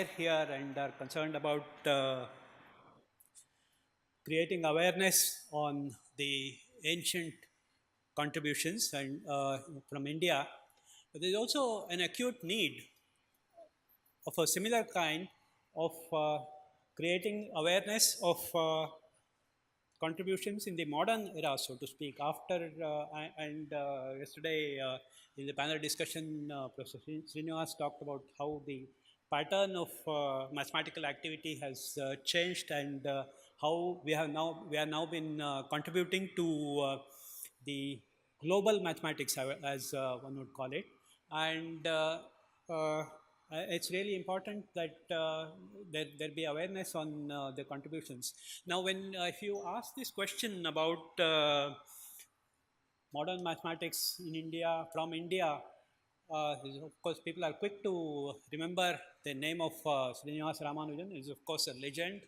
aware here and are concerned about creating awareness on the ancient contributions and from India. But there is also an acute need of a similar kind of creating awareness of contributions in the modern era, so to speak. After and yesterday in the panel discussion, Professor Srinivas talked about how the pattern of mathematical activity has changed and how we are now been contributing to the global mathematics, as one would call it, and it's really important that there be awareness on the contributions. Now, when if you ask this question about modern mathematics in India, from India, of course, people are quick to remember the name of Srinivas Ramanujan. Is of course a legend.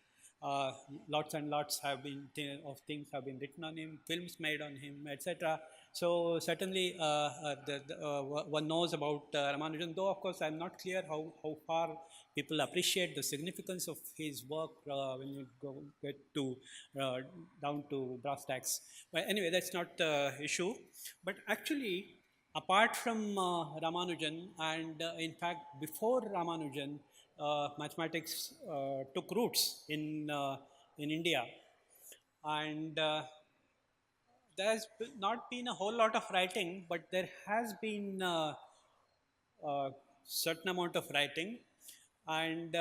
Lots and lots have been of things have been written on him, films made on him, etc. So certainly one knows about Ramanujan, though of course I'm not clear how far people appreciate the significance of his work when you get to down to brass tacks. But anyway, that's not the issue. But actually, apart from Ramanujan, and in fact before Ramanujan, mathematics took roots in India, and there has not been a whole lot of writing, but there has been a certain amount of writing. And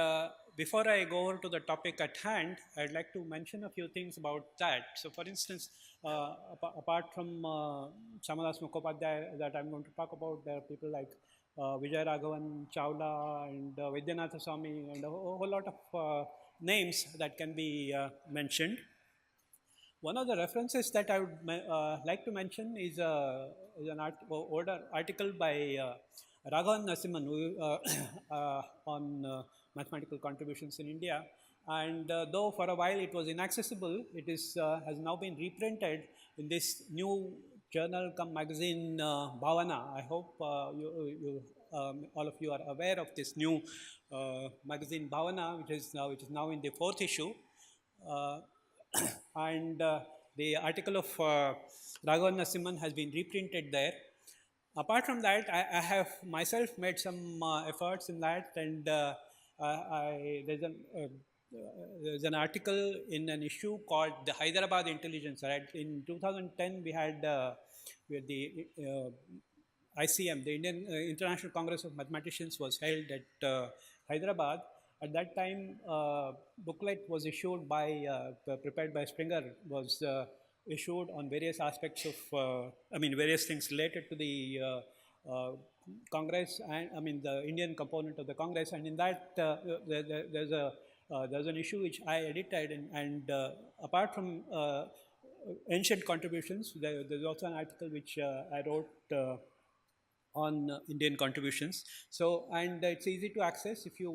before I go over to the topic at hand, I'd like to mention a few things about that. So, for instance, apart from Syamadas Mukhopadhyaya that I'm going to talk about, there are people like Vijay Raghavan Chawla and Vaidyanatha Swami and a whole lot of names that can be mentioned. One of the references that I would like to mention is an older article by Raghavan Narasimhan on mathematical contributions in India. And though for a while it was inaccessible, it is has now been reprinted in this new journal come magazine Bhavana. I hope all of you are aware of this new magazine Bhavana, which is now in the 4th issue. And the article of Raghavan Narasimhan has been reprinted there. Apart from that, I have myself made some efforts in that, and there's an article in an issue called the Hyderabad Intelligence. Right? In 2010, we had the ICM, the Indian International Congress of Mathematicians, was held at Hyderabad. At that time, booklet was issued by, prepared by Springer, was issued on various aspects of, various things related to the Congress, and the Indian component of the Congress. And in that, there's an issue which I edited, and apart from ancient contributions, there's also an article which I wrote on Indian contributions. So, and it's easy to access. If you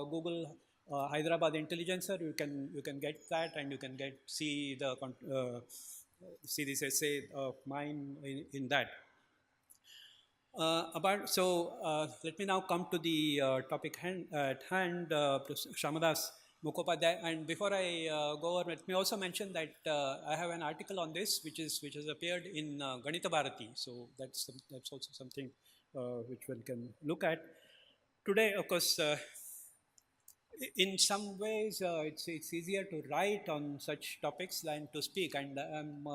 Google Hyderabad Intelligencer, you can get that, and you can see this essay of mine in that. Let me now come to the topic at hand, Syamadas Mukhopadhyaya. And before I go over, let me also mention that I have an article on this, which has appeared in Ganita Bharati. So that's also something which one can look at. Today, of course, in some ways, it's easier to write on such topics than to speak, and I'm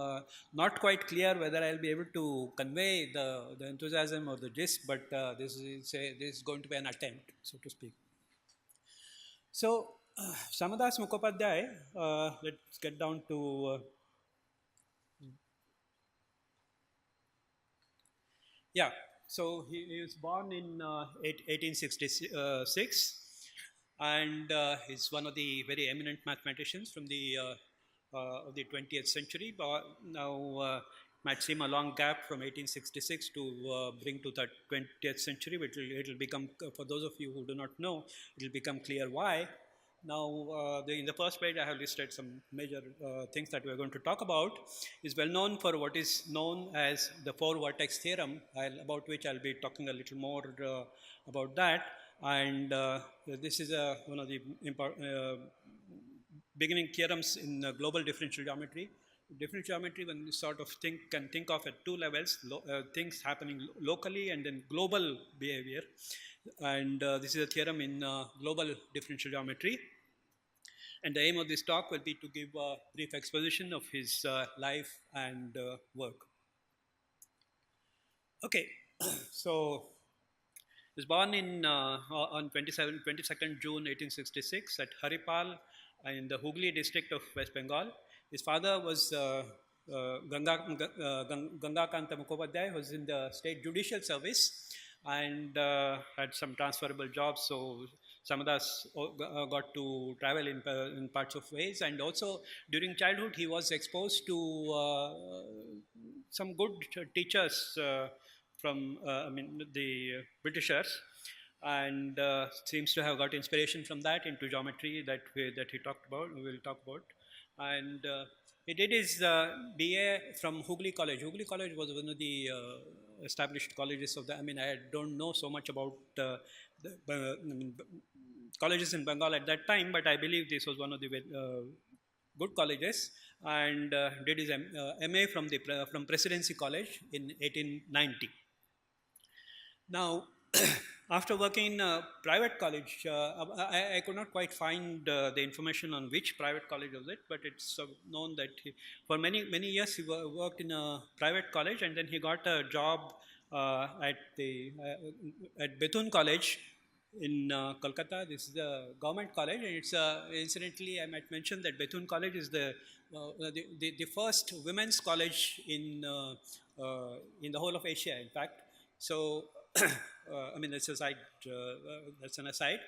not quite clear whether I'll be able to convey the enthusiasm or the gist, but this is going to be an attempt, so to speak. So, Syamadas Mukhopadhyaya, let's get down to so he was born in 1866, and he's one of the very eminent mathematicians from the of the 20th century. Now, might seem a long gap from 1866 to bring to the 20th century, but it will become, for those of you who do not know, it will become clear why. Now, in the first page, I have listed some major things that we are going to talk about. Is well known for what is known as the four-vertex theorem, about which I'll be talking a little more about that. and this is one of the beginning theorems in global differential geometry. Differential geometry, when you sort of can think of at two levels, things happening locally and then global behavior. And this is a theorem in global differential geometry. And the aim of this talk will be to give a brief exposition of his life and work. Okay, so he was born in on 22nd June 1866 at Haripal in the Hooghly district of West Bengal. His father was Gangakanta Mukhopadhyaya, who was in the state judicial service and had some transferable jobs. So Syamadas got to travel in parts of ways, and also during childhood he was exposed to some good teachers from the Britishers, and seems to have got inspiration from that into geometry that he talked about. We will talk about, and he did his BA from Hooghly College. Hooghly College was one of the established colleges of the. I don't know so much about colleges in Bengal at that time, but I believe this was one of the good colleges, and did his MA from Presidency College in 1890. Now, after working in a private college, I could not quite find the information on which private college was it, but it's known that for many years he worked in a private college, and then he got a job at Bethune College in Kolkata. This is a government college, and it's incidentally I might mention that Bethune College is the first women's college in the whole of Asia, in fact. So that's a side. That's an aside.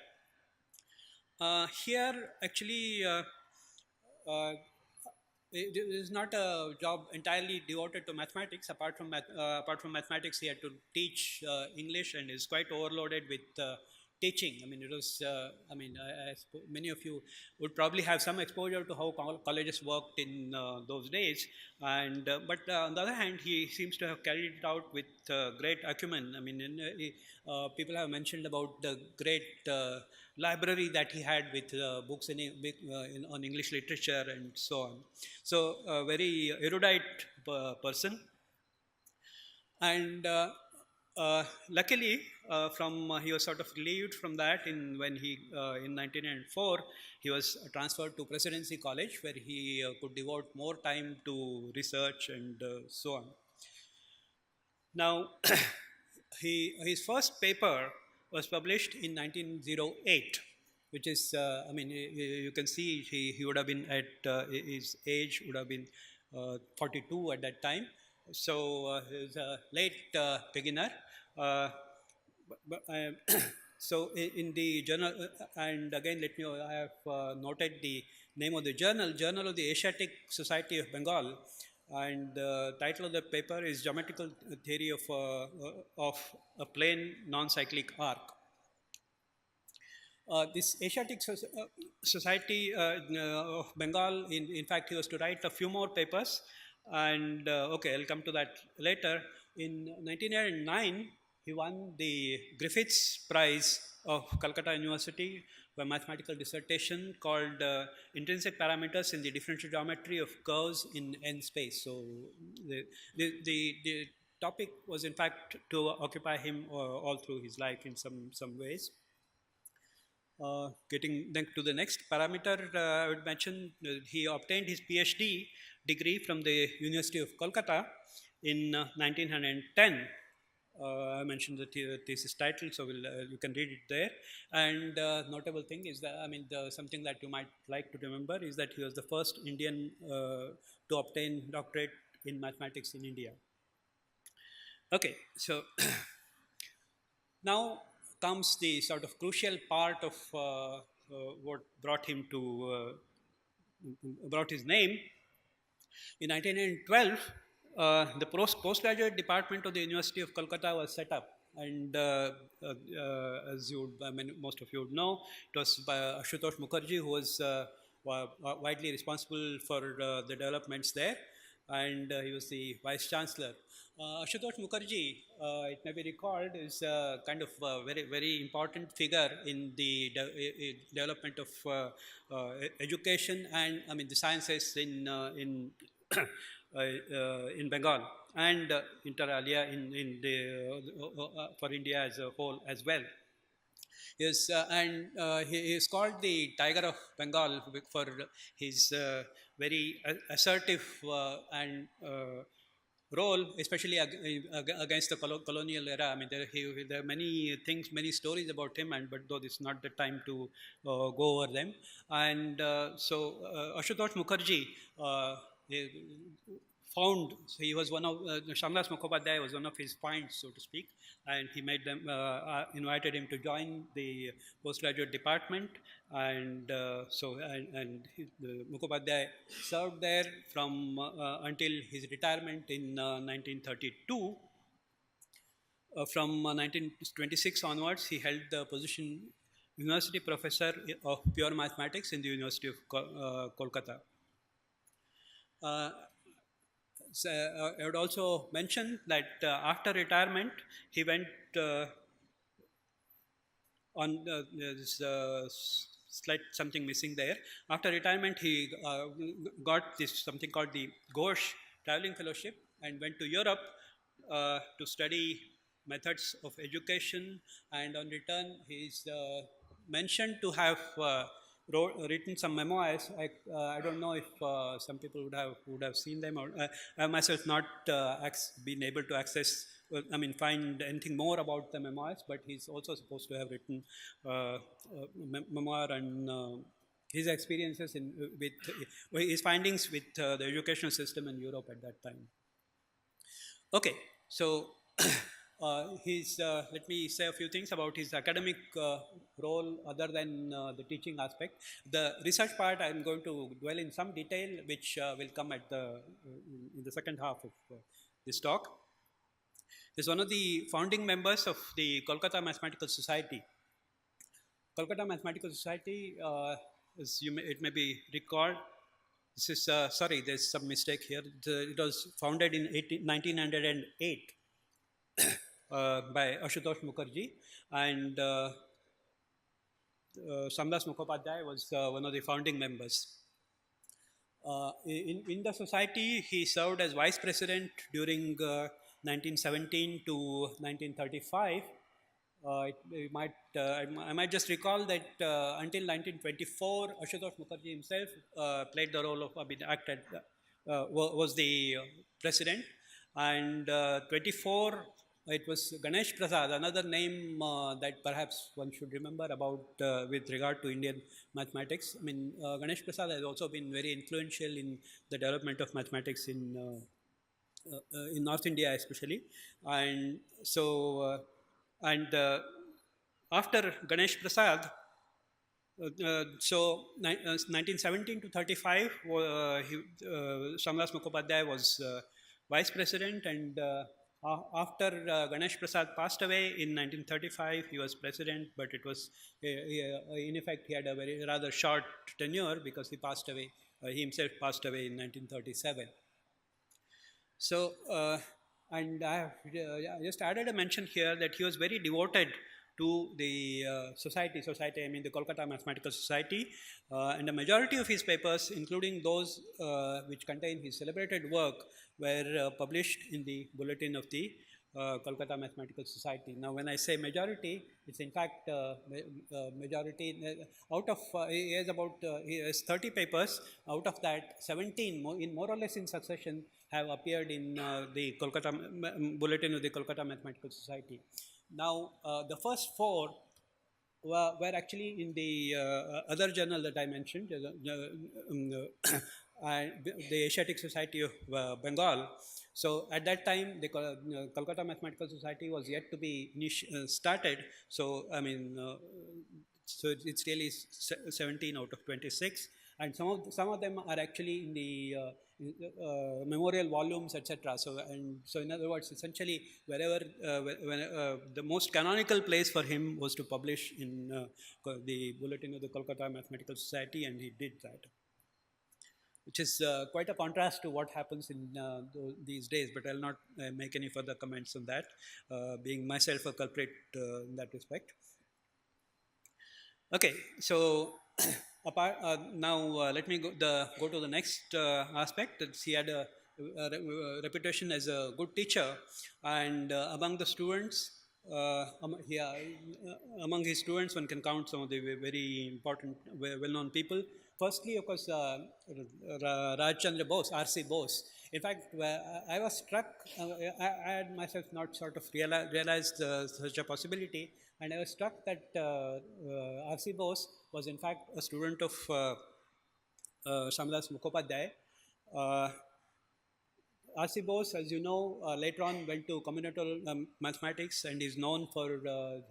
Here, actually, it is not a job entirely devoted to mathematics. Apart from mathematics, he had to teach English, and is quite overloaded with teaching. It was. Many of you would probably have some exposure to how colleges worked in those days, and but on the other hand, he seems to have carried it out with great acumen. People have mentioned about the great library that he had with books on English literature and so on. So, a very erudite person, and luckily, he was sort of relieved from that in 1904 he was transferred to Presidency College, where he could devote more time to research and so on. Now, his first paper was published in 1908, which is you can see he would have been at his age would have been 42 at that time. So he was a late beginner. So in the journal, and again I have noted the name of the Journal of the Asiatic Society of Bengal, and the title of the paper is Geometrical Theory of a Plane Non-Cyclic Arc. This Asiatic Society of Bengal, in fact, he was to write a few more papers, and okay, I'll come to that later. In 1909, he won the Griffiths Prize of Calcutta University for a mathematical dissertation called Intrinsic Parameters in the Differential Geometry of Curves in N space. So the topic was in fact to occupy him all through his life in some ways. Getting then to the next parameter, I would mention he obtained his PhD degree from the University of Calcutta in 1910. I mentioned the thesis title, so you can read it there. And notable thing is that something that you might like to remember is that he was the first Indian to obtain doctorate in mathematics in India. Okay, so now comes the sort of crucial part of what brought him to brought his name. In 1912, the postgraduate department of the University of Calcutta was set up, and as most of you would know, it was by Ashutosh Mukherjee, who was widely responsible for the developments there. and he was the vice chancellor. Ashutosh Mukherjee, it may be recalled, is kind of a very important figure in the development of education and I mean the sciences in Bengal and inter alia in the for India as a whole as well. Yes, and he is called the Tiger of Bengal for his very assertive and role, especially against the colonial era. I mean, there are many things, many stories about him, and but though this is not the time to go over them. And Ashutosh Mukherjee. He found, so he was one of Syamadas Mukhopadhyaya was one of his points, so to speak, and he made them invited him to join the postgraduate department, and Mukhopadhyaya served there from until his retirement in 1932. From 1926 onwards, he held the position University Professor of Pure Mathematics in the University of Kolkata. I would also mention that after retirement, he went on this slight something missing there. After retirement, he got this something called the Gauss Traveling Fellowship and went to Europe to study methods of education. And on return, he is mentioned to have written some memoirs. I don't know if some people would have seen them, or I myself not been able to access. Find anything more about the memoirs. But he's also supposed to have written memoir on his experiences with his findings with the educational system in Europe at that time. Okay, so. Let me say a few things about his academic role other than the teaching aspect. The research part I am going to dwell in some detail, which will come at in the second half of this talk. He is one of the founding members of the Kolkata Mathematical Society. Kolkata Mathematical Society, it may be recalled, this is, sorry, there's some mistake here. It was founded in 1908. By Ashutosh Mukherjee, and Syamadas Mukhopadhyaya was one of the founding members. In the society, he served as vice president during 1917 to 1935. I might just recall that until 1924, Ashutosh Mukherjee himself played the role of, was the president, and 24. It was Ganesh Prasad, another name that perhaps one should remember about with regard to Indian mathematics. Ganesh Prasad has also been very influential in the development of mathematics in North India especially. And so, after Ganesh Prasad, 1917 to 35, Syamadas Mukhopadhyaya was vice president, and after Ganesh Prasad passed away in 1935, he was president, but it was, in effect, he had a rather short tenure because he passed away, he himself passed away in 1937. So, and I have just added a mention here that he was very devoted to the society, the Kolkata Mathematical Society, and the majority of his papers, including those which contain his celebrated work, were published in the bulletin of the Kolkata Mathematical Society. Now, when I say majority, it's in fact majority out of he has 30 papers. Out of that, 17 more or less in succession have appeared in the Kolkata bulletin of the Kolkata Mathematical Society. Now, the first 4 were actually in the other journal that I mentioned, the Asiatic Society of Bengal. So, at that time, the Kolkata Mathematical Society was yet to be started. So, so it's really 17 out of 26, and some of them are actually in the memorial volumes, etc. So, in other words, essentially, wherever the most canonical place for him was to publish in the bulletin of the Kolkata Mathematical Society, and he did that. which is quite a contrast to what happens in these days, but I'll not make any further comments on that, being myself a culprit in that respect. Okay, so apart, now let me go to the next aspect. That he had a reputation as a good teacher, and among the students, among his students, one can count some of the very important, well-known people. Firstly, of course, Raj Chandra Bose, R.C. Bose. In fact, I was struck. I had myself not sort of realized such a possibility, and I was struck that R.C. Bose was in fact a student of Syamadas Mukhopadhyaya. R.C. Bose, as you know, later on went to combinatorial mathematics and is known for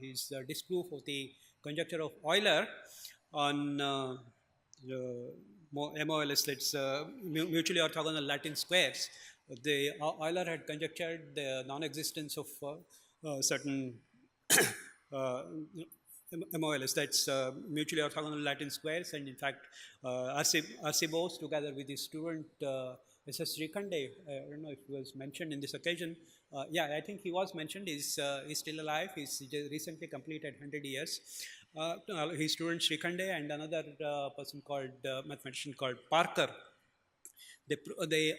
his disproof of the conjecture of Euler on MOLS, that's mutually orthogonal Latin squares. The Euler had conjectured the non-existence of certain MOLS, that's mutually orthogonal Latin squares, and in fact, R.C. Bose, together with his student S.S. Srikhande, I don't know if he was mentioned in this occasion. Yeah, I think he was mentioned. He's still alive. He's recently completed 100 years. His student Srikhande and another person called mathematician called Parker. They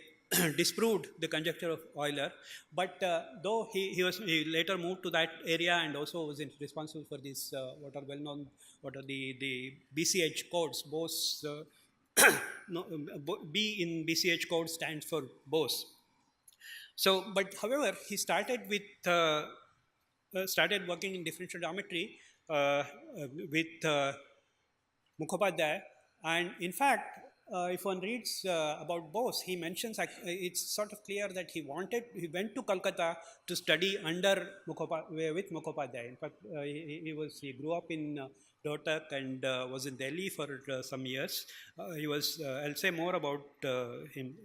disproved the conjecture of Euler, but though he later moved to that area and also was responsible for these what are well known, what are the BCH codes. Bose no, B in BCH code stands for Bose. So, but however, he started with started working in differential geometry with Mukhopadhyaya, and in fact, if one reads about Bose, he mentions it's sort of clear that he went to Kolkata to study under with Mukhopadhyaya. In fact, he grew up in Rohtak and was in Delhi for some years. He was, I'll say more about him,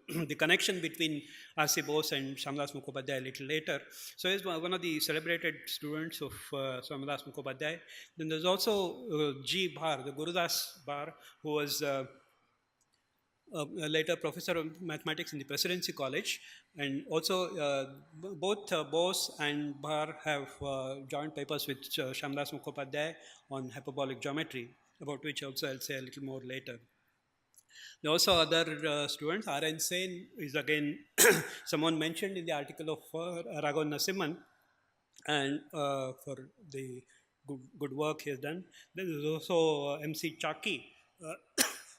the connection between R.C. Bose and Syamadas Mukhopadhyaya a little later. So he's one of the celebrated students of Syamadas Mukhopadhyaya. Then there's also G. Bhar, the Gurudas Bhar, who was later professor of mathematics in the Presidency College, and also both Bose and Bhar have joint papers with Syamadas Mukhopadhyaya on hyperbolic geometry, about which also I'll say a little more later. There are also other students. R.N. Sen is again someone mentioned in the article of Raghavan Narasimhan, and for the good work he has done. There is also M.C. Chaki.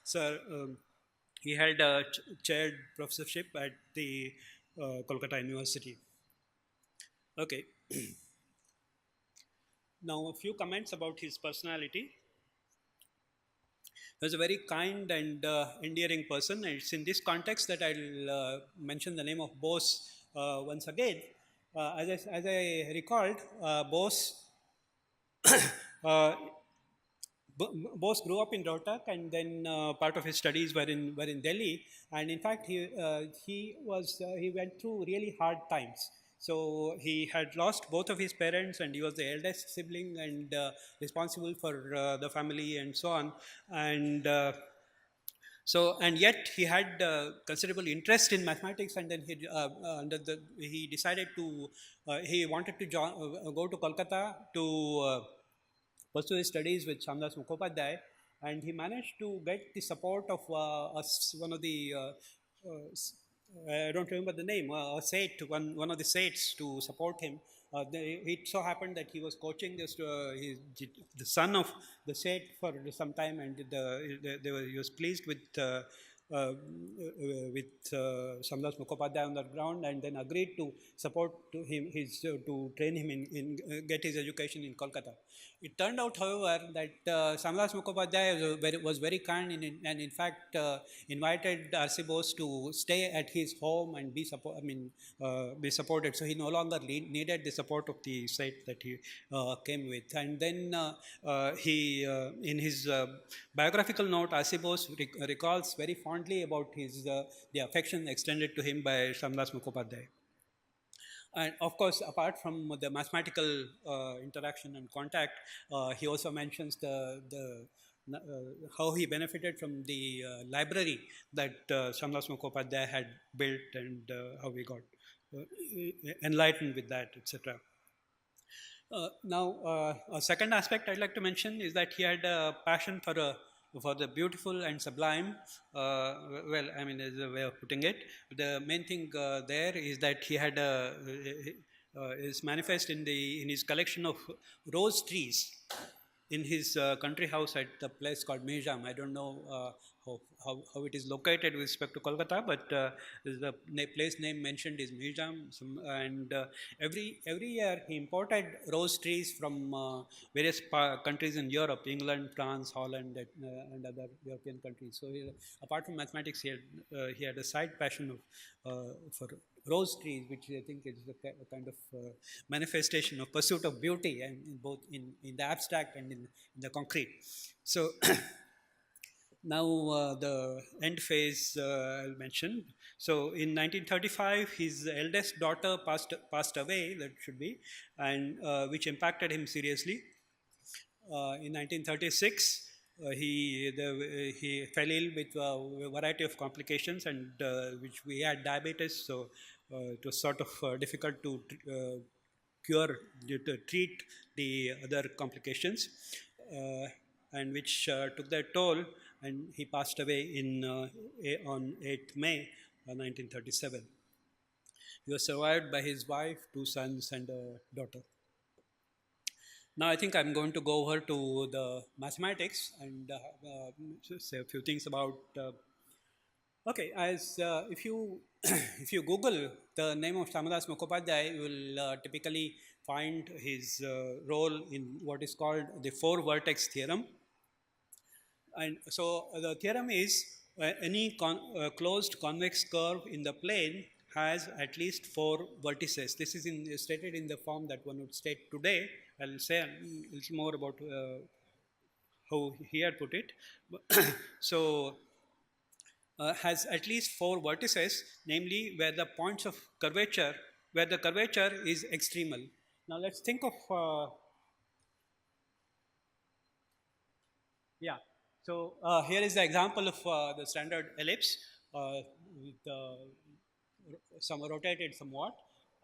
Sir, he held a chaired professorship at the Kolkata University. Okay. Now, a few comments about his personality. He was a very kind and endearing person. It's in this context that I'll mention the name of Bose once again. As I recalled, Bose Bose grew up in Rohtak, and then part of his studies were in Delhi. And in fact, he went through really hard times. So he had lost both of his parents, and he was the eldest sibling and responsible for the family and so on. And and yet he had considerable interest in mathematics, and then he decided to he wanted to go to Kolkata to pursue his studies with Syamadas Mukhopadhyaya, and he managed to get the support of one of the I don't remember the name, one of the Sates to support him. It so happened that he was coaching the son of the Sate for some time, and he was pleased with Syamadas Mukhopadhyaya on the ground, and then agreed to support to train him in get his education in Kolkata. It turned out, however, that Syamadas Mukhopadhyaya was very kind and in fact invited R.C. Bose to stay at his home and be supported. So he no longer needed the support of the site that he came with. And then he, in his biographical note, R.C. Bose recalls very fondly about the affection extended to him by Syamadas Mukhopadhyaya. And of course, apart from the mathematical interaction and contact, he also mentions the how he benefited from the library that Syamadas Mukhopadhyaya had built, and how he got enlightened with that, etc. Now, a second aspect I'd like to mention is that he had a passion for the beautiful and sublime. Well, I mean, is a way of putting it. The main thing there is that he had is manifest in his collection of rose trees in his country house at the place called Mijam. I don't know how it is located with respect to Kolkata, but the place name mentioned is Mijam. And every year he imported rose trees from various countries in Europe, England, France, Holland, and other European countries. So apart from mathematics, he had a side passion for rose trees, which I think is a kind of manifestation of pursuit of beauty, and in both in the abstract and in the concrete. So now the end phase I'll mention. So in 1935, his eldest daughter passed away. That should be, and which impacted him seriously. In 1936, he fell ill with a variety of complications, and which we had diabetes, so it was sort of difficult to cure, to treat the other complications, and which took their toll, and he passed away on 8th May 1937. He was survived by his wife, 2 sons, and a daughter. Now I think I'm going to go over to the mathematics and say a few things about. Okay, as if you if you Google the name of Syamadas Mukhopadhyaya, you will typically find his role in what is called the four-vertex theorem. And so the theorem is any closed convex curve in the plane has at least 4 vertices. This is stated in the form that one would state today. I'll say a little more about how he had put it. So has at least 4 vertices, namely where the points of curvature, where the curvature is extremal. Now let's think of yeah. So here is the example of the standard ellipse with some rotated somewhat,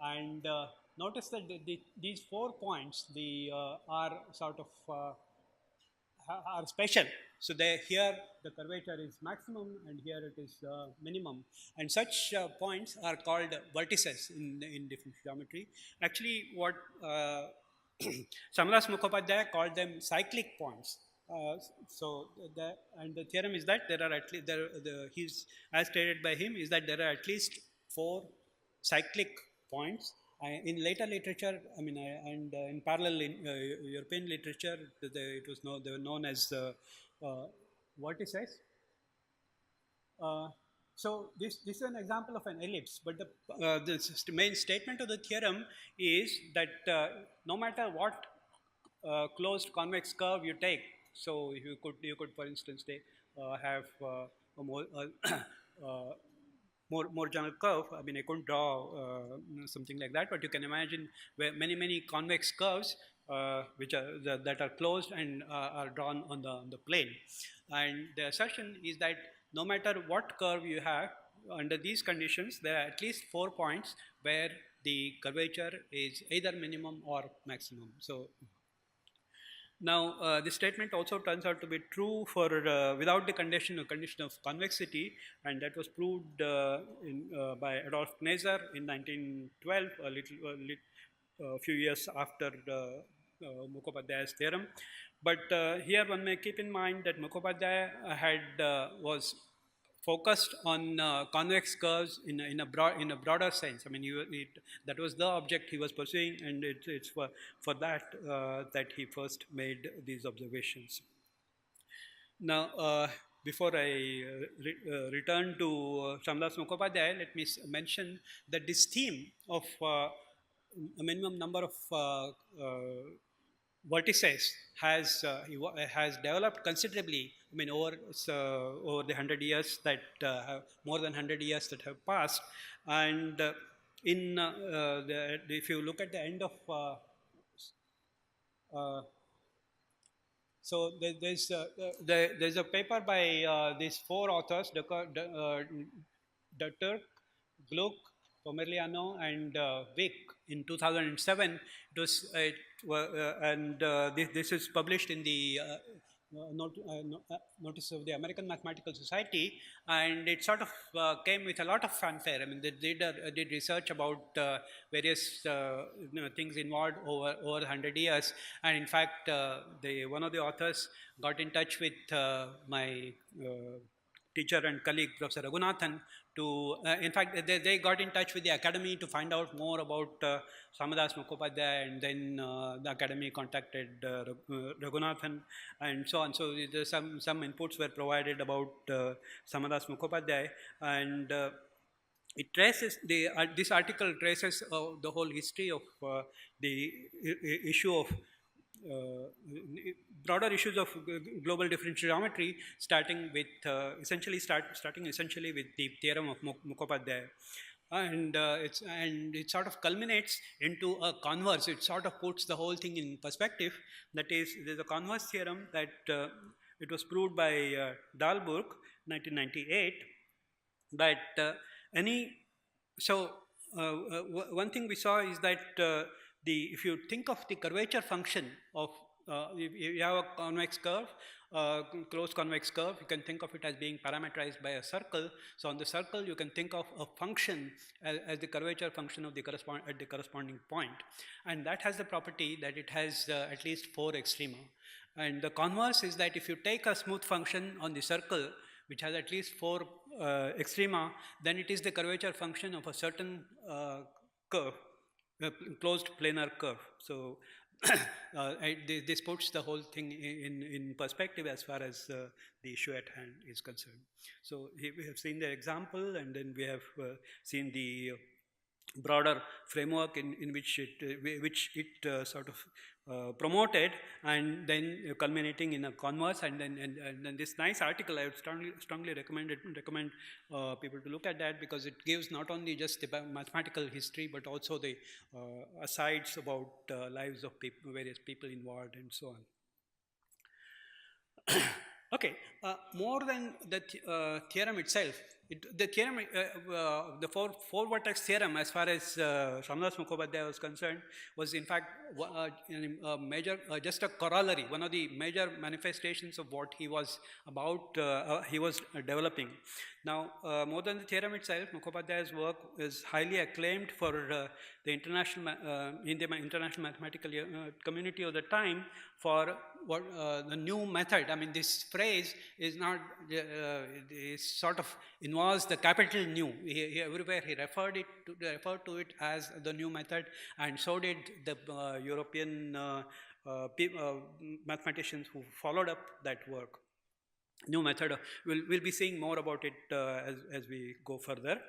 and notice that these 4 points are sort of are special. So here the curvature is maximum, and here it is minimum, and such points are called vertices in differential geometry. Actually, what Syamadas Mukhopadhyaya called them cyclic points. So the theorem is that there are at least he's, as stated by him, is that there are at least 4 cyclic points. In later literature, I mean, and in parallel in European literature, they were known as vertices. So this is an example of an ellipse, but the main statement of the theorem is that no matter what closed convex curve you take, so you could for instance have a more general curve. I mean, I couldn't draw something like that, but you can imagine where many convex curves which are that are closed and are drawn on the plane. And the assertion is that no matter what curve you have, under these conditions, there are at least 4 points where the curvature is either minimum or maximum. So now, this statement also turns out to be true for without the condition of convexity, and that was proved by Adolf Kneser in 1912, a few years after Mukhopadhyaya's theorem. But here one may keep in mind that Mukhopadhyaya was focused on convex curves in a broader sense. I mean, that was the object he was pursuing, and it's for that that he first made these observations. Now, before I return to Syamadas Mukhopadhyaya, let me mention that this theme of a minimum number of vertices has developed considerably. I mean, over the 100 years that more than 100 years that have passed, and if you look at the end of So there's a paper by these four authors, Turk, Gluck, Pomerliano, and Wick in 2007. It was and this is published in the notice of the American Mathematical Society, and it sort of came with a lot of fanfare. I mean, they did research about various things involved over 100 years, and in fact, one of the authors got in touch with my teacher and colleague, Professor Raghunathan, to, in fact, they got in touch with the academy to find out more about Syamadas Mukhopadhyaya, and then the academy contacted Raghunathan and so on. So some inputs were provided about Syamadas Mukhopadhyaya, and it traces this article traces the whole history of the issue of broader issues of global differential geometry, starting with starting essentially with the theorem of Mukhopadhyaya, and it sort of culminates into a converse. It sort of puts the whole thing in perspective. That is, there's a converse theorem that it was proved by Dahlburg, 1998, that one thing we saw is that if you think of the curvature function of if you have a convex curve, closed convex curve, you can think of it as being parameterized by a circle. So on the circle, you can think of a function as the curvature function of the corresponding point, and that has the property that it has at least 4 extrema. And the converse is that if you take a smooth function on the circle which has at least 4 extrema, then it is the curvature function of a certain curve, closed planar curve. So this puts the whole thing in perspective as far as the issue at hand is concerned. So we have seen the example, and then we have seen the broader framework in which it sort of promoted, and then culminating in a converse, and then this nice article. I would strongly recommend people to look at that, because it gives not only just the mathematical history but also the asides about lives of various people involved and so on. Okay, more than the theorem itself, the theorem, the four-vertex theorem, as far as Syamadas Mukhopadhyaya was concerned, was in fact a major, just a corollary, one of the major manifestations of what he was developing. Now, more than the theorem itself, Mukhopadhyaya's work is highly acclaimed for the international mathematical community of the time for what the new method. I mean, this phrase is not it sort of involves the capital new. Everywhere he referred to it as the new method, and so did the European mathematicians who followed up that work. New method. We'll be seeing more about it as we go further.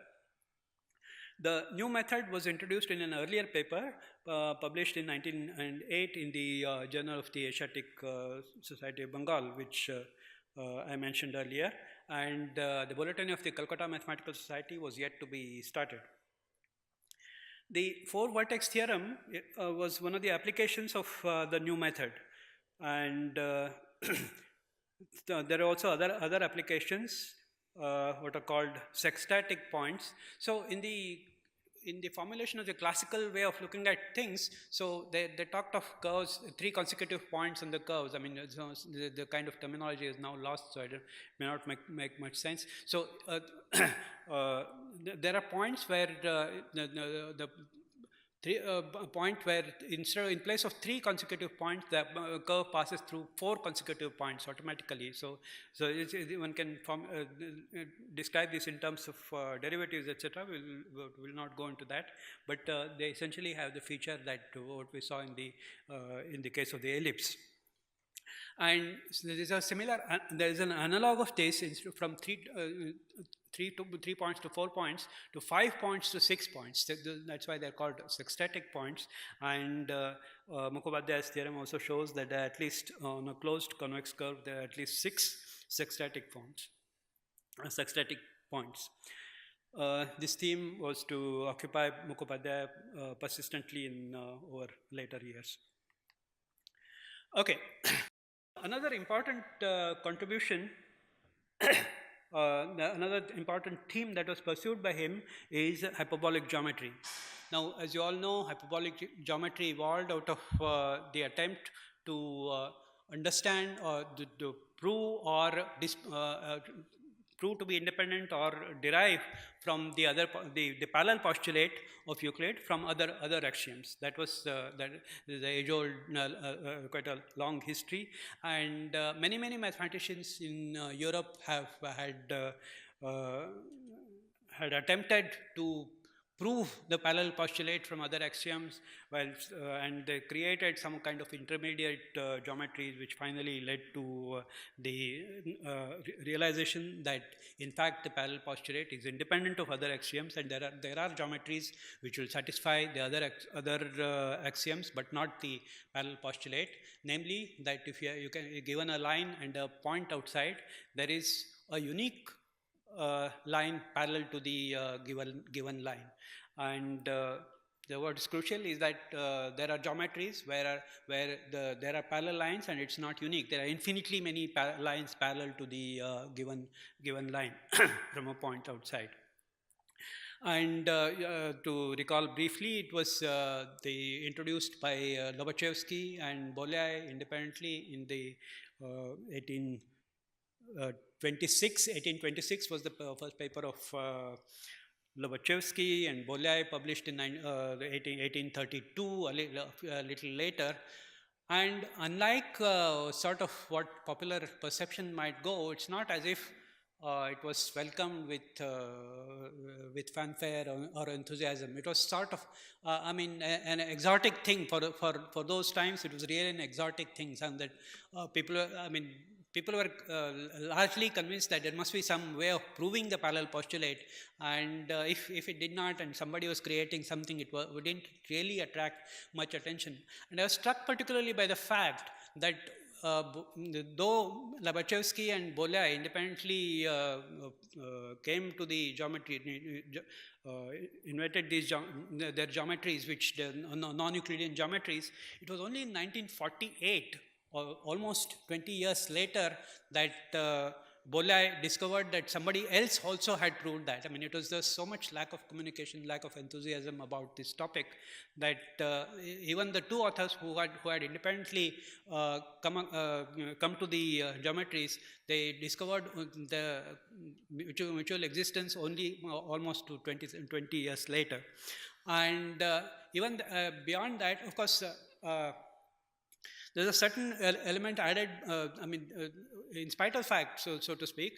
The new method was introduced in an earlier paper published in 1908 in the Journal of the Asiatic Society of Bengal, which I mentioned earlier, and the Bulletin of the Calcutta Mathematical Society was yet to be started. The four-vertex theorem was one of the applications of the new method, and there are also other applications, what are called sextatic points. So in the formulation of the classical way of looking at things, so they talked of curves, 3 consecutive points on the curves. I mean, the kind of terminology is now lost, so it may not make much sense. So there are points where the point where in place of 3 consecutive points, the curve passes through 4 consecutive points automatically. So one can describe this in terms of derivatives, etc. We'll not go into that, but they essentially have the feature that what we saw in the case of the ellipse. And so there is an analog of this from 3 points to 4 points to 5 points to 6 points. That's why they're called sextatic points. And Mukhopadhyaya's theorem also shows that at least on a closed convex curve, there are at least 6 sextatic points. This theme was to occupy Mukhopadhyaya persistently in over later years. Okay. Another important contribution, another important theme that was pursued by him is hyperbolic geometry. Now, as you all know, hyperbolic geometry evolved out of the attempt to understand or to prove or prove to be independent or derive from the parallel postulate of Euclid from other axioms. That was that is the age-old, quite a long history, and many mathematicians in Europe have had attempted to prove the parallel postulate from other axioms, and they created some kind of intermediate geometries, which finally led to the realization that in fact the parallel postulate is independent of other axioms, and there are geometries which will satisfy the other axioms but not the parallel postulate. Namely, that if you can given a line and a point outside, there is a unique line parallel to the given line. And what is crucial is that there are geometries where there are parallel lines and it's not unique. There are infinitely many lines parallel to the given line from a point outside. And to recall briefly, it was introduced by Lobachevsky and Bolyai independently in the 1826 was the first paper of Lobachevsky, and Bolyai published in 1832, a little later. And unlike sort of what popular perception might go, it's not as if it was welcomed with fanfare or enthusiasm. It was sort of, an exotic thing for those times. It was really an exotic thing, and that people were largely convinced that there must be some way of proving the parallel postulate, and if it did not, and somebody was creating something, it wouldn't really attract much attention. And I was struck particularly by the fact that though Lobachevsky and Bolyai independently came to the geometry, invented their geometries, which non-Euclidean geometries, it was only in 1948, almost 20 years later, that Bolyai discovered that somebody else also had proved that. I mean, it was just so much lack of communication, lack of enthusiasm about this topic, that even the two authors who had independently come to the geometries, they discovered the mutual existence only almost to 20 years later. And even beyond that, of course, there's a certain element added, in spite of fact, so to speak.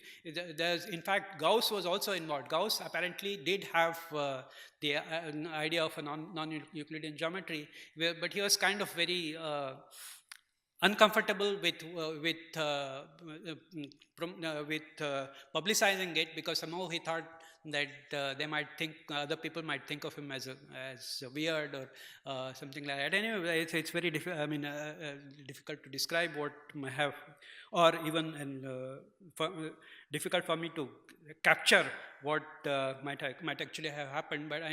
There's, in fact, Gauss was also involved. Gauss apparently did have the idea of a non-Euclidean geometry, but he was kind of very uncomfortable with publicizing it, because somehow he thought that other people might think of him as weird or something like that. Anyway, it's very difficult to describe what might have, or even difficult for me to capture what might actually have happened. But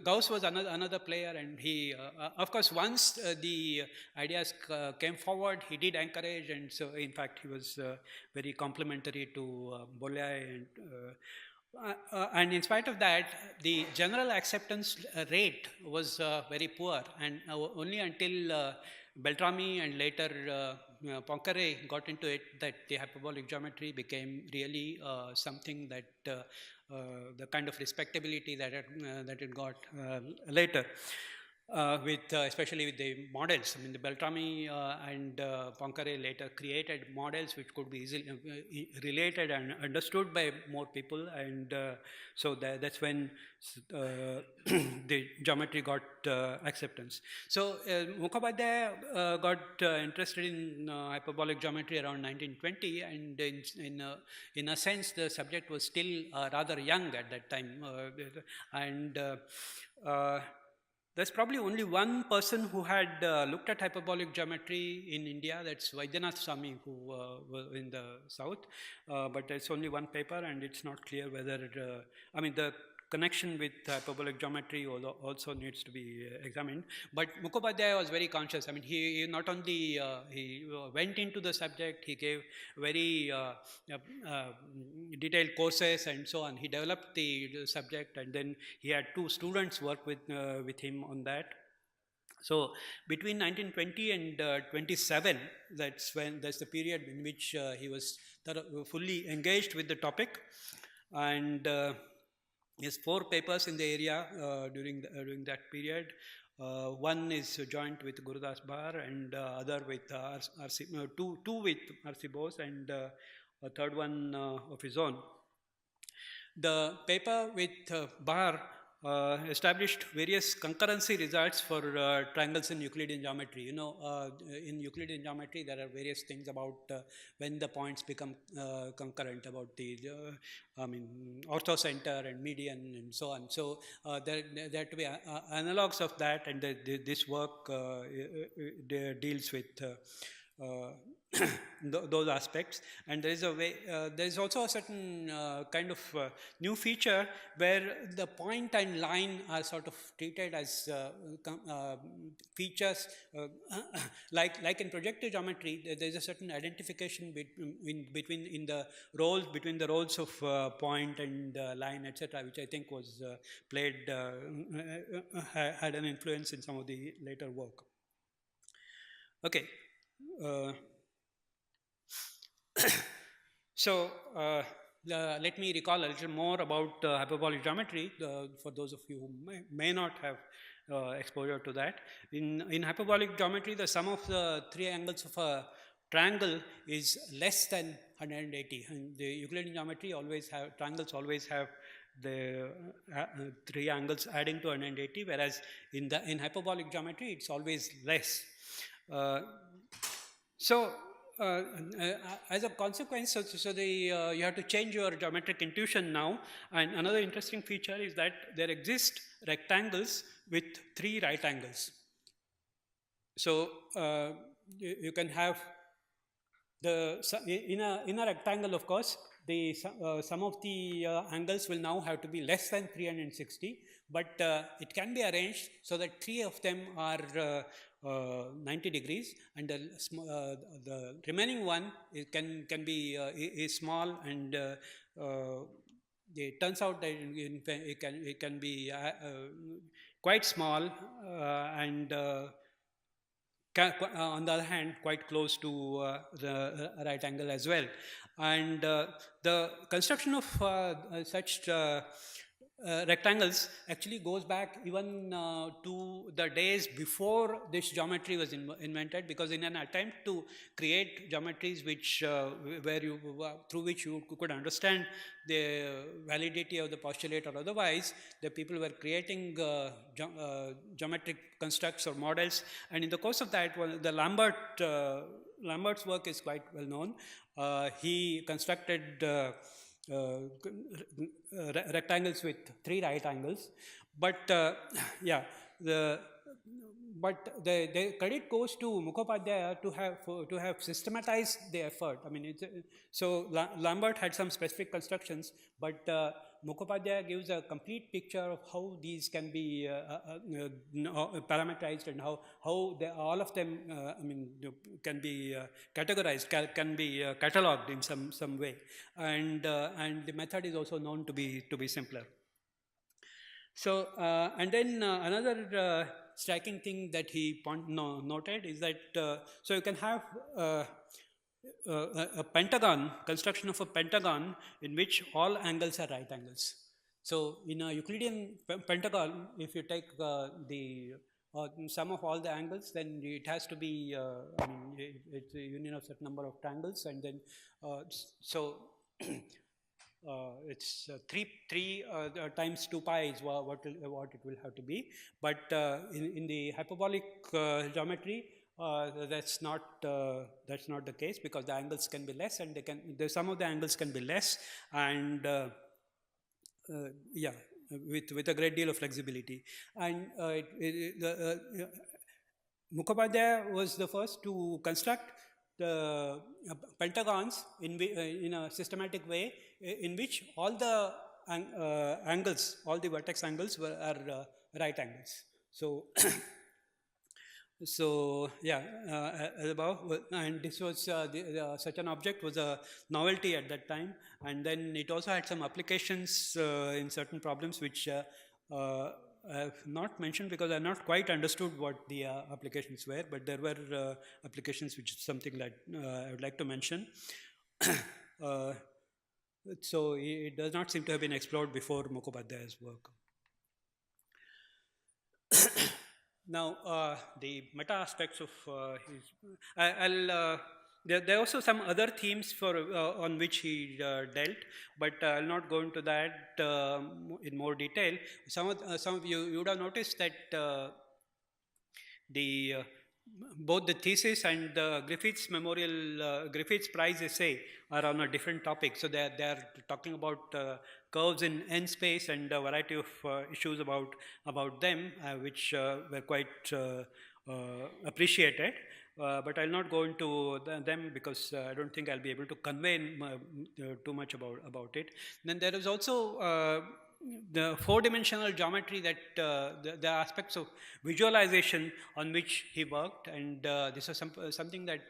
Gauss was another player, and he, of course, once the ideas came forward, he did encourage, and so in fact he was very complimentary to Bolyai, and in spite of that, the general acceptance rate was very poor, and only until Beltrami and later Poincaré got into it, that the hyperbolic geometry became really something that the kind of respectability that it got later. Especially with the models. I mean, the Beltrami and Poincaré later created models which could be easily related and understood by more people, and so that's when the geometry got acceptance. So Mukhopadhyaya got interested in hyperbolic geometry around 1920, and in a sense the subject was still rather young at that time, and there's probably only one person who had looked at hyperbolic geometry in India, that's Vaidyanath Swami, who was in the south, but there's only one paper, and it's not clear whether, the connection with hyperbolic geometry also needs to be examined. But Mukhopadhyaya was very conscious. I mean, he not only he went into the subject, he gave very detailed courses and so on. He developed the subject, and then he had 2 students work with him on that. So between 1920 and 27, that's the period in which he was fully engaged with the topic, and he has 4 papers in the area during that period. One is joint with Gurudas Bar, and other with two with R.C. Bose, and a third one of his own. The paper with Bar established various concurrency results for triangles in Euclidean geometry. You know, in Euclidean geometry, there are various things about when the points become concurrent, about the orthocenter and median and so on. So there have to be analogs of that, and this work deals with those aspects. And there is a way, there is also a certain kind of new feature where the point and line are sort of treated as features like in projective geometry. There is a certain identification between the roles of point and line, etc., which I think was had an influence in some of the later work. Okay. So let me recall a little more about hyperbolic geometry for those of you who may not have exposure to that. In hyperbolic geometry, the sum of the 3 angles of a triangle is less than 180. And the Euclidean geometry triangles always have the 3 angles adding to 180, whereas in hyperbolic geometry it's always less. As a consequence, you have to change your geometric intuition now. And another interesting feature is that there exist rectangles with 3 right angles. So you can have in a rectangle, of course, the sum of the angles will now have to be less than 360, but it can be arranged so that 3 of them are 90 degrees, and the remaining one can be is small, and it turns out that it can be quite small, and on the other hand, quite close to the right angle as well. And the construction of such rectangles actually goes back even to the days before this geometry was invented, because in an attempt to create geometries which through which you could understand the validity of the postulate or otherwise, the people were creating geometric constructs or models. And in the course of that, the Lambert's work is quite well known. He constructed rectangles with 3 right angles, but the credit goes to Mukhopadhyaya to have systematized the effort. I mean, so Lambert had some specific constructions, but Mukhopadhyaya gives a complete picture of how these can be parameterized, and how all of them can be categorized, can be cataloged in some way, and the method is also known to be simpler. So and then another striking thing that he noted is that so you can have a pentagon, construction of a pentagon in which all angles are right angles. So in a Euclidean pentagon, if you take the sum of all the angles, then it has to be it's a union of certain number of triangles, and then it's 3 times 2 pi is what it will have to be. But in the hyperbolic geometry, that's not the case, because the angles can be less, and the sum of the angles can be less, and with a great deal of flexibility. And Mukhopadhyaya was the first to construct the pentagons in a systematic way, in which all the angles, all the vertex angles are right angles. So, so yeah, as above, and this was such an object was a novelty at that time, and then it also had some applications in certain problems which I have not mentioned because I have not quite understood what the applications were, but there were applications which is something that I would like to mention. So it does not seem to have been explored before Mukhopadhyaya's work. Now, the meta aspects of his, there are also some other themes for on which he dealt, but I'll not go into that in more detail. Some of you would have noticed that the both the thesis and the Griffiths Memorial Griffiths Prize essay are on a different topic. So they are talking about curves in n space and a variety of issues about them, which were quite appreciated. But I'll not go into them because I don't think I'll be able to convey too much about it. Then there is also the four-dimensional geometry that the aspects of visualization on which he worked, and this is something that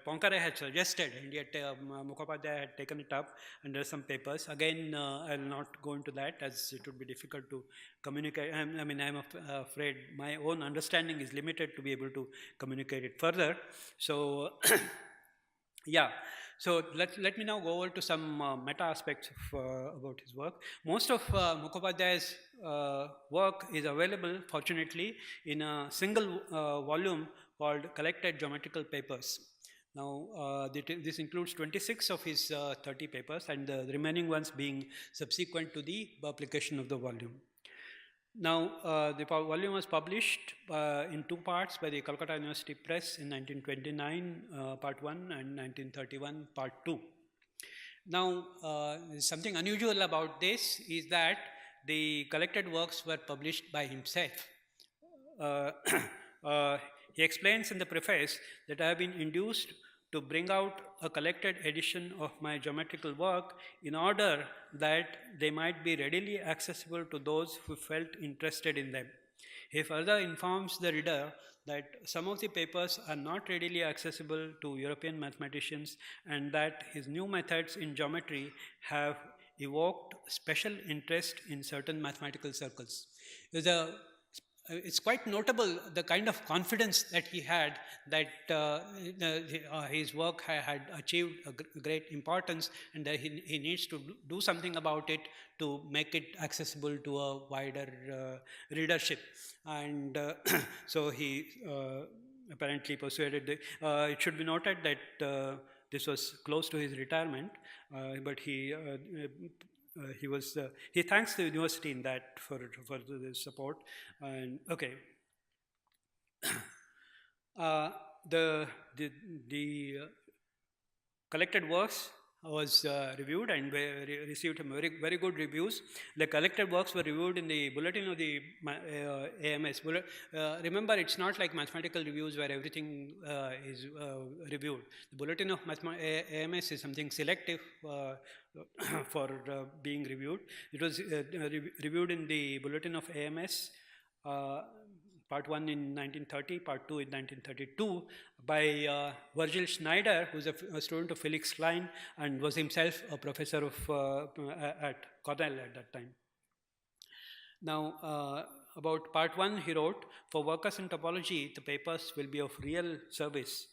Poincare had suggested, and yet Mukhopadhyaya had taken it up under some papers. Again, I'll not go into that as it would be difficult to communicate. I mean, I'm afraid my own understanding is limited to be able to communicate it further. So, yeah. So let me now go over to some meta aspects of, about his work. Most of Mukhopadhyaya's work is available, fortunately, in a single volume called Collected Geometrical Papers. Now, this includes 26 of his 30 papers, and the remaining ones being subsequent to the publication of the volume. Now, the volume was published in two parts by the Kolkata University Press in 1929, part 1, and 1931, part 2. Now, something unusual about this is that the collected works were published by himself. He explains in the preface that I have been induced to bring out a collected edition of my geometrical work in order that they might be readily accessible to those who felt interested in them. He further informs the reader that some of the papers are not readily accessible to European mathematicians and that his new methods in geometry have evoked special interest in certain mathematical circles. It's quite notable the kind of confidence that he had that his work had achieved a great importance and that he needs to do something about it to make it accessible to a wider readership. And so he apparently persuaded it should be noted that this was close to his retirement, but he thanks the university in that for the support. And okay, the collected works was reviewed and received very good reviews. The collected works were reviewed in the bulletin of the AMS. Remember, it's not like mathematical reviews where everything is reviewed. The bulletin of AMS is something selective for being reviewed. It was reviewed in the bulletin of AMS. Part 1 in 1930, Part 2 in 1932, by Virgil Schneider, who was a student of Felix Klein and was himself a professor of at Cornell at that time. Now, about Part 1, he wrote, "For workers in topology, the papers will be of real service."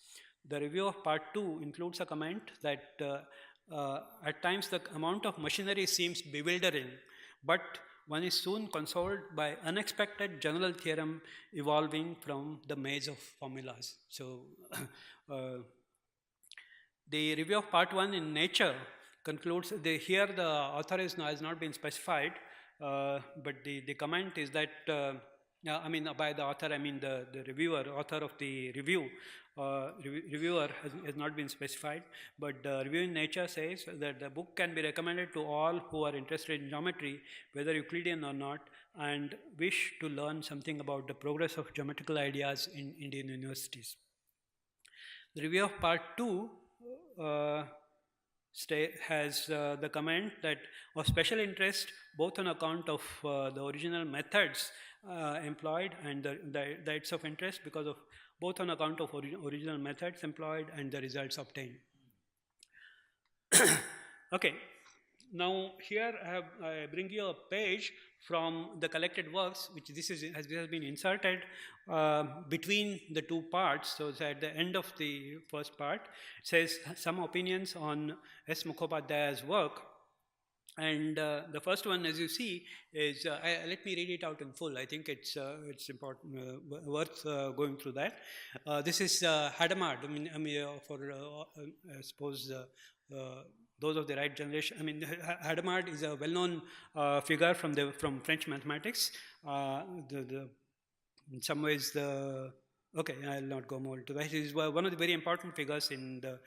The review of Part 2 includes a comment that at times the amount of machinery seems bewildering, but one is soon consoled by unexpected general theorem evolving from the maze of formulas. So, the review of Part 1 in Nature concludes, here the author has not been specified, but the comment is that, I mean by the author, I mean the reviewer, author of the review, reviewer has not been specified, but the review in Nature says that the book can be recommended to all who are interested in geometry, whether Euclidean or not, and wish to learn something about the progress of geometrical ideas in Indian universities. The review of Part 2 has the comment that of special interest both on account of the original methods employed and that's of interest because of both on account of original methods employed and the results obtained. Okay, now here I bring you a page from the collected works, which has been inserted between the two parts. So it's at the end of the first part. It says some opinions on S. Mukhopadhyaya's work. And the first one, as you see, is let me read it out in full. I think it's important, worth going through that. This is Hadamard. I suppose those of the right generation. I mean, Hadamard is a well-known figure from French mathematics. In some ways, okay, I'll not go more into that. He's one of the very important figures in the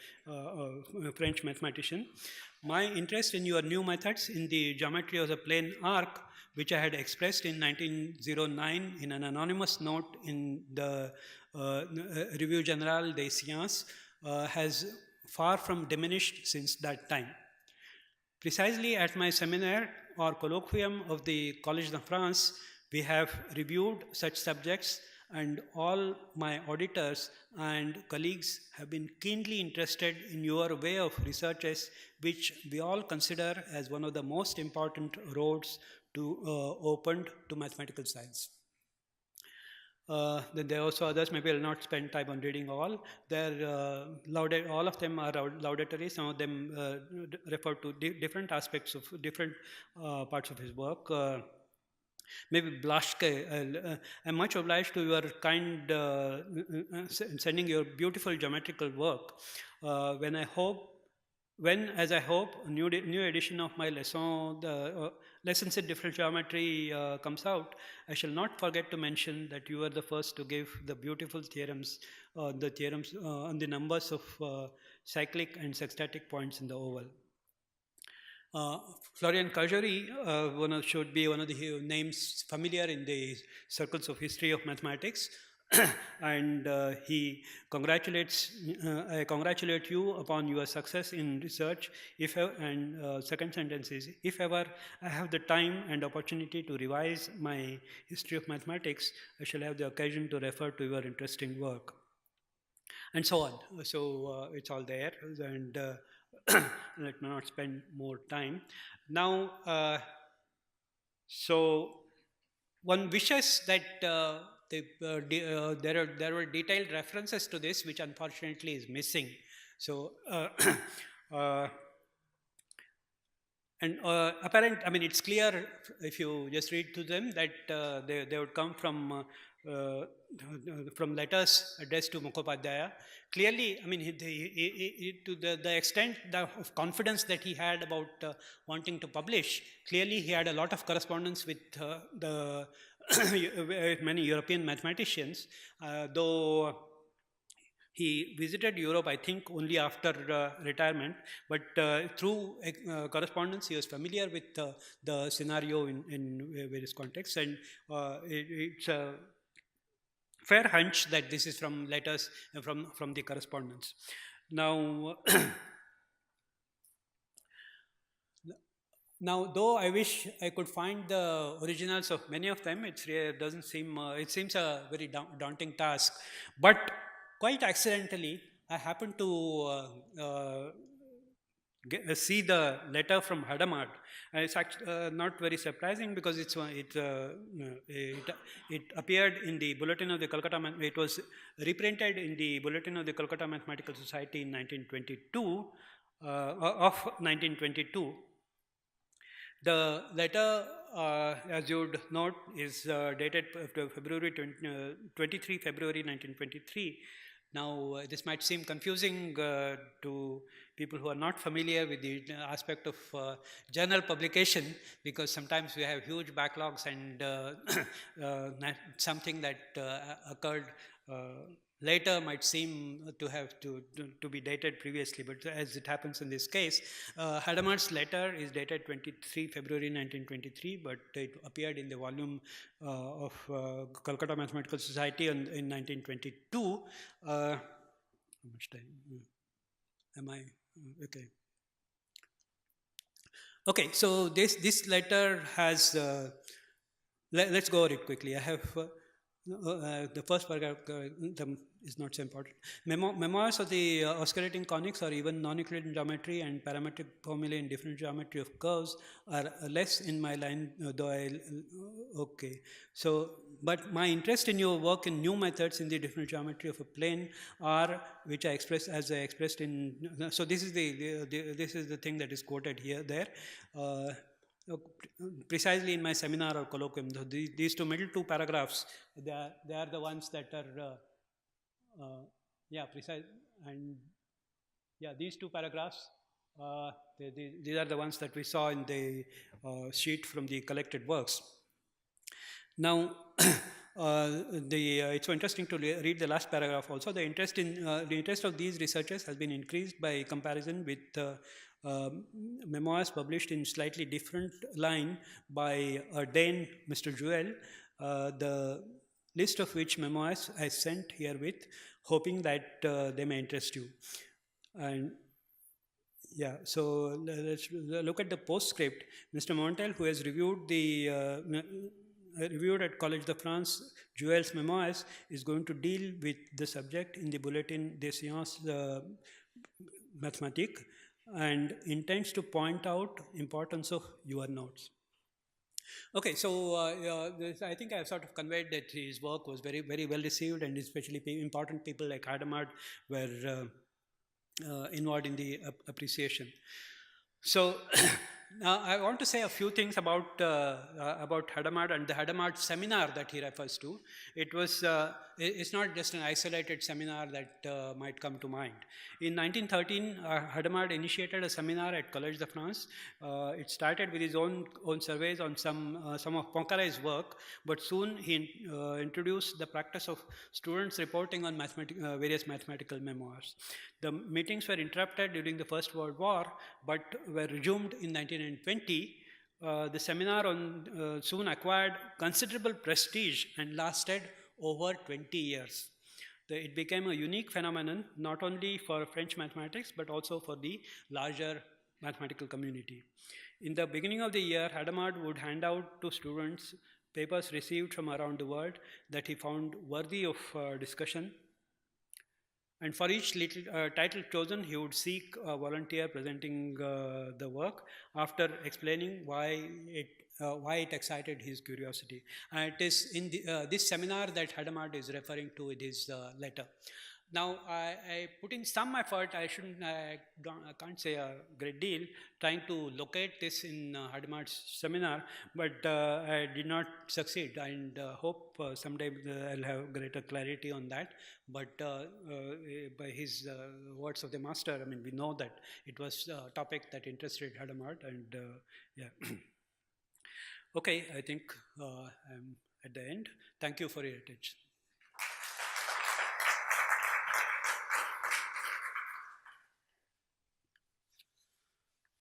French mathematician. My interest in your new methods in the geometry of the plane arc, which I had expressed in 1909 in an anonymous note in the Revue Générale des Sciences, has far from diminished since that time. Precisely at my seminar or colloquium of the Collège de France, we have reviewed such subjects, and all my auditors and colleagues have been keenly interested in your way of researches, which we all consider as one of the most important roads to opened to mathematical science. Then there are also others. Maybe I'll not spend time on reading all. They're all of them are laudatory. Some of them refer to different aspects of different parts of his work. Maybe Blashke, I'm much obliged to your kind sending your beautiful geometrical work. As I hope, a new edition of my lessons in differential geometry comes out, I shall not forget to mention that you are the first to give the beautiful theorems on the numbers of cyclic and sextatic points in the oval. Florian Cajori should be one of the names familiar in the circles of history of mathematics. And he congratulates, I congratulate you upon your success in research. Second sentence is, if ever I have the time and opportunity to revise my history of mathematics, I shall have the occasion to refer to your interesting work. And so on. So it's all there, and let me not spend more time. Now, so one wishes that there were detailed references to this, which unfortunately is missing. So, it's clear if you just read to them that they would come from letters addressed to Mukhopadhyaya. Clearly, I mean, to the extent of confidence that he had about wanting to publish, clearly he had a lot of correspondence with many European mathematicians, though he visited Europe, I think, only after retirement, but through correspondence, he was familiar with the scenario in various contexts, and it's a fair hunch that this is from letters from the correspondence. Now, though I wish I could find the originals of many of them, it doesn't seem. It seems a very daunting task. But quite accidentally, I happened to see the letter from Hadamard. It's actually not very surprising because it appeared in the Bulletin of the Calcutta. It was reprinted in the Bulletin of the Calcutta Mathematical Society in 1922. The letter, as you would note, is dated February 23 February 1923. Now, this might seem confusing to people who are not familiar with the aspect of journal publication, because sometimes we have huge backlogs and something that occurred later might seem to have to be dated previously, but as it happens in this case, Hadamard's letter is dated 23 February 1923, but it appeared in the volume of Kolkata Mathematical Society in 1922. How much time? Am I okay? Okay, so this letter has. Let's go over it quickly. I have the first paragraph is not so important. Memoirs of the oscillating conics or even non-Euclidean geometry and parametric formulae in different geometry of curves are less in my line, though okay. So, but my interest in your work in new methods in the different geometry of a plane are, which I express as I expressed in, so this is this is the thing that is quoted here, there. Precisely in my seminar or colloquium, these middle two paragraphs, they are the ones that are, yeah, precise, and yeah, these two paragraphs, these are the ones that we saw in the sheet from the collected works. Now, it's so interesting to read the last paragraph also. The interest of these researchers has been increased by comparison with memoirs published in slightly different line by a Dane, Mr. Juel, the list of which memoirs I sent herewith, hoping that they may interest you. And yeah, so let's look at the postscript. Mr. Montel, who has reviewed the reviewed at Collège de France, Juel's memoirs, is going to deal with the subject in the Bulletin des Sciences Mathématiques and intends to point out importance of your notes. Okay, so I think I have sort of conveyed that his work was very, very well received, and especially important people like Hadamard were involved in the appreciation. So now I want to say a few things about Hadamard and the Hadamard seminar that he refers to. It was it's not just an isolated seminar that might come to mind. In 1913, Hadamard initiated a seminar at Collège de France. It started with his own surveys on some of Poincaré's work, but soon he introduced the practice of students reporting on various mathematical memoirs. The meetings were interrupted during the First World War, but were resumed in 1920. The seminar soon acquired considerable prestige and lasted over 20 years. It became a unique phenomenon, not only for French mathematics, but also for the larger mathematical community. In the beginning of the year, Hadamard would hand out to students papers received from around the world that he found worthy of discussion. And for each title chosen, he would seek a volunteer presenting the work after explaining why it excited his curiosity. And it is in this seminar that Hadamard is referring to in his letter. Now, I put in some effort. I can't say a great deal, trying to locate this in Hadamard's seminar, but I did not succeed, and hope someday I'll have greater clarity on that. But by his words of the master, I mean, we know that it was a topic that interested Hadamard, and yeah. Okay, I think I'm at the end. Thank you for your attention.